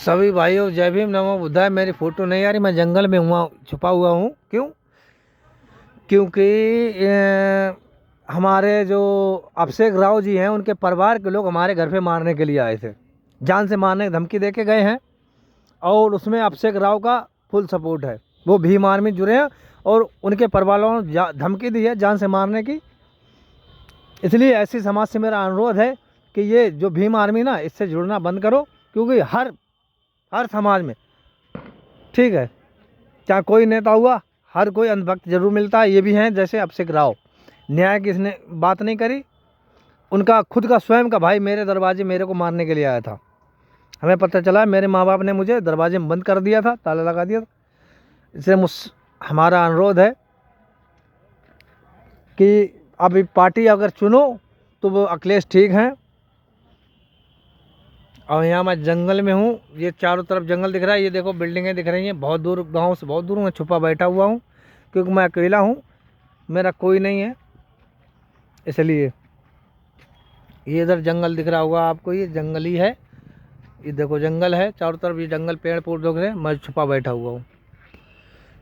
सभी भाइयों जय भीम नमो बुद्धाय। मेरी फ़ोटो नहीं आ रही, मैं जंगल में हुआ छुपा हुआ हूँ। क्यों? क्योंकि हमारे जो अभिषेक राव जी हैं उनके परिवार के लोग हमारे घर पे मारने के लिए आए थे, जान से मारने की धमकी दे के गए हैं। और उसमें अभिषेक राव का फुल सपोर्ट है, वो भीम आर्मी जुड़े हैं और उनके परिवार वालों ने धमकी दी है जान से मारने की। इसलिए ऐसी समाज से मेरा अनुरोध है कि ये जो भीम आर्मी ना, इससे जुड़ना बंद करो। क्योंकि हर समाज में, ठीक है, चाहे कोई नेता हुआ, हर कोई अंधभक्त जरूर मिलता है। ये भी हैं जैसे अभिषेक राव, न्याय की इसने बात नहीं करी। उनका खुद का स्वयं का भाई मेरे दरवाजे मेरे को मारने के लिए आया था। हमें पता चला, मेरे माँ बाप ने मुझे दरवाजे में बंद कर दिया था, ताला लगा दिया था। इसलिए हमारा अनुरोध है कि अभी पार्टी अगर चुनो तो वो अखिलेश ठीक हैं। और यहाँ मैं जंगल में हूँ, ये चारों तरफ जंगल दिख रहा है, ये देखो बिल्डिंगें दिख रही हैं। बहुत दूर, गांव से बहुत दूर मैं छुपा बैठा हुआ हूँ, क्योंकि मैं अकेला हूँ, मेरा कोई नहीं है। इसलिए ये इधर जंगल दिख रहा होगा आपको, ये जंगल ही है। ये देखो जंगल है चारों तरफ, ये जंगल पेड़ पौधे दिख रहे हैं, मैं छुपा बैठा हुआ हूँ।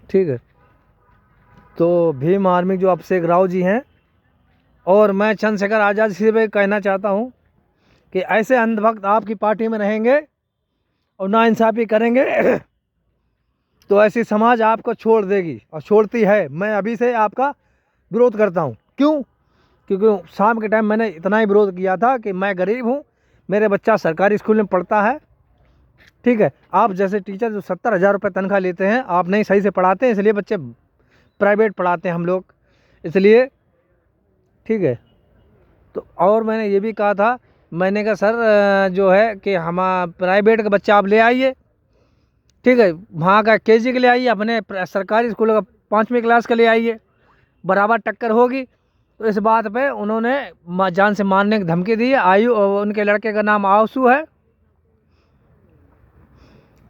ठीक है, तो भीम आर्मी जो अभिषेक राव जी हैं, और मैं चंद्रशेखर आज़ाद से भी कहना चाहता हूँ कि ऐसे अंधभक्त आपकी पार्टी में रहेंगे और नाइंसाफ़ी करेंगे तो ऐसी समाज आपको छोड़ देगी, और छोड़ती है। मैं अभी से आपका विरोध करता हूँ। क्यों? क्योंकि शाम के टाइम मैंने इतना ही विरोध किया था कि मैं गरीब हूँ, मेरे बच्चा सरकारी स्कूल में पढ़ता है। ठीक है, आप जैसे टीचर जो 70,000 रुपये तनख्वाह लेते हैं, आप नहीं सही से पढ़ाते हैं, इसलिए बच्चे प्राइवेट पढ़ाते हैं हम लोग, इसलिए। ठीक है, तो और मैंने ये भी कहा था, मैंने कहा सर जो है कि हम प्राइवेट का बच्चा आप ले आइए, ठीक है, वहाँ का केजी के ले आइए, अपने सरकारी स्कूल का 5वीं क्लास का ले आइए, बराबर टक्कर होगी। तो इस बात पे उन्होंने जान से मारने की धमकी दी है। उनके लड़के का नाम आशु है,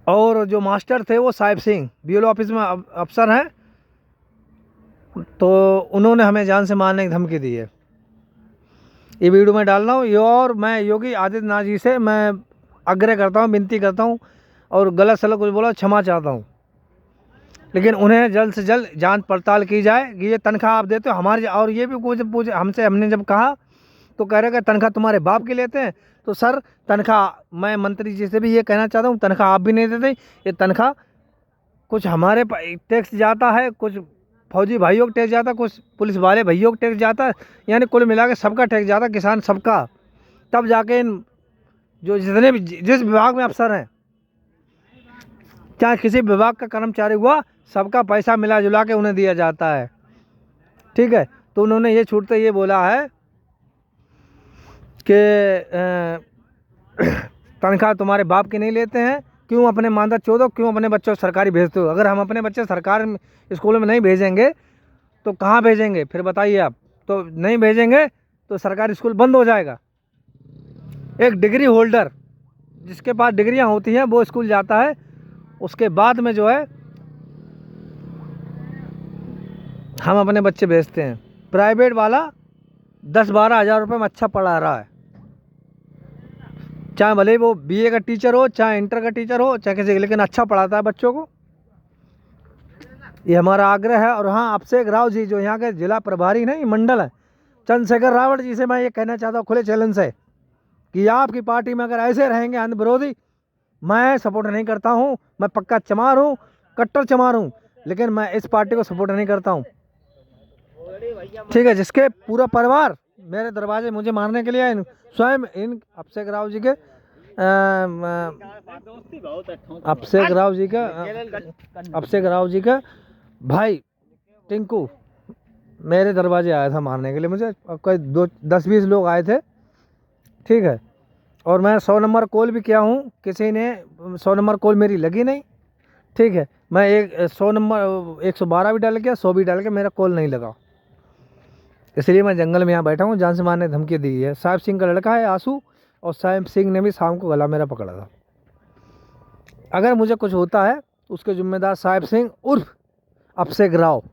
और जो मास्टर थे वो साहिब सिंह BLO ऑफिस में अफसर हैं। तो उन्होंने हमें जान से मारने की धमकी दी है। ये वीडियो में डाल रहा हूँ। और मैं योगी आदित्यनाथ जी से मैं आग्रह करता हूँ, विनती करता हूँ, और गलत सलत कुछ बोला क्षमा चाहता हूँ, लेकिन उन्हें जल्द से जल्द जांच पड़ताल की जाए कि ये तनख्वाह आप देते हो हमारे। और ये भी कुछ पूछे हमसे, हमने जब कहा तो कह रहे कि तनख्वाह तुम्हारे बाप की लेते हैं। तो सर तनख्वाह, मैं मंत्री जी से भी ये कहना चाहता हूँ, तनख्वाह आप भी नहीं देते। ये तनख्वाह कुछ हमारे टैक्स जाता है, कुछ फौजी भाइयों को टैक्स जाता है, कुछ पुलिस वाले भैयों को टैक्स जाता है, यानी कुल मिला के सबका टैक्स जाता है, किसान सबका। तब जाके इन जो जितने भी जिस विभाग में अफसर हैं, चाहे किसी विभाग का कर्मचारी हुआ, सबका पैसा मिला जुला के उन्हें दिया जाता है। ठीक है, तो उन्होंने ये छूटते ये बोला है कि तनख्वाह तुम्हारे बाप की नहीं लेते हैं, क्यों अपने मानदा चोदो, क्यों अपने बच्चों को सरकारी भेजते हो। अगर हम अपने बच्चे सरकारी स्कूल में नहीं भेजेंगे तो कहाँ भेजेंगे फिर बताइए आप। तो नहीं भेजेंगे तो सरकारी स्कूल बंद हो जाएगा। एक डिग्री होल्डर, जिसके पास डिग्रियां होती हैं, वो स्कूल जाता है, उसके बाद में जो है हम अपने बच्चे भेजते हैं। प्राइवेट वाला 10-12 हज़ार रुपये में अच्छा पढ़ा रहा है, चाहे भले ही वो BA का टीचर हो, चाहे इंटर का टीचर हो, चाहे किसी, लेकिन अच्छा पढ़ाता है बच्चों को। ये हमारा आग्रह है। और हाँ, अभिषेक राव जी जो यहाँ के जिला प्रभारी नहीं, मंडल है, चंद्रशेखर रावत जी से मैं ये कहना चाहता हूँ खुले चैलेंज से कि आपकी पार्टी में अगर ऐसे रहेंगे अंध विरोधी, मैं सपोर्ट नहीं करता हूँ। मैं पक्का चमार हूँ, कट्टर चमार हूँ, लेकिन मैं इस पार्टी को सपोर्ट नहीं करता हूँ। ठीक है, जिसके पूरा परिवार मेरे दरवाजे मुझे मारने के लिए आए, स्वयं इन अभिषेक राव जी के अभिषेक राव जी का भाई टिंकू मेरे दरवाजे आया था मारने के लिए मुझे। कोई 10-20 लोग आए थे। ठीक है, और मैं 100 नंबर कॉल भी किया हूँ, किसी ने 100 नंबर कॉल मेरी लगी नहीं। ठीक है, मैं 100 नंबर 112 भी डाल के 100 भी डाल के मेरा कॉल नहीं लगा। इसलिए मैं जंगल में यहाँ बैठा हूँ। जान से मारने धमकी दी है। साहिब सिंह का लड़का है आशु, और साहिब सिंह ने भी शाम को गला मेरा पकड़ा था। अगर मुझे कुछ होता है उसके जिम्मेदार साहिब सिंह उर्फ अभिषेक राव,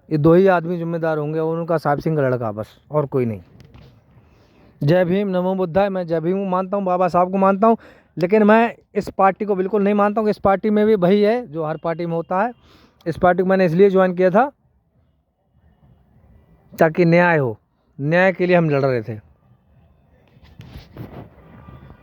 ये 2 ही आदमी जिम्मेदार होंगे, और उनका साहिब सिंह का लड़का, बस और कोई नहीं। जय भीम, नमो बुद्धाय। मैं जय भीम को मानता हूँ, बाबा साहब को मानता हूँ, लेकिन मैं इस पार्टी को बिल्कुल नहीं मानता हूँ कि इस पार्टी में भी वही है जो हर पार्टी में होता है। इस पार्टी को मैंने इसलिए ज्वाइन किया था ताकि न्याय हो, न्याय के लिए हम लड़ रहे थे।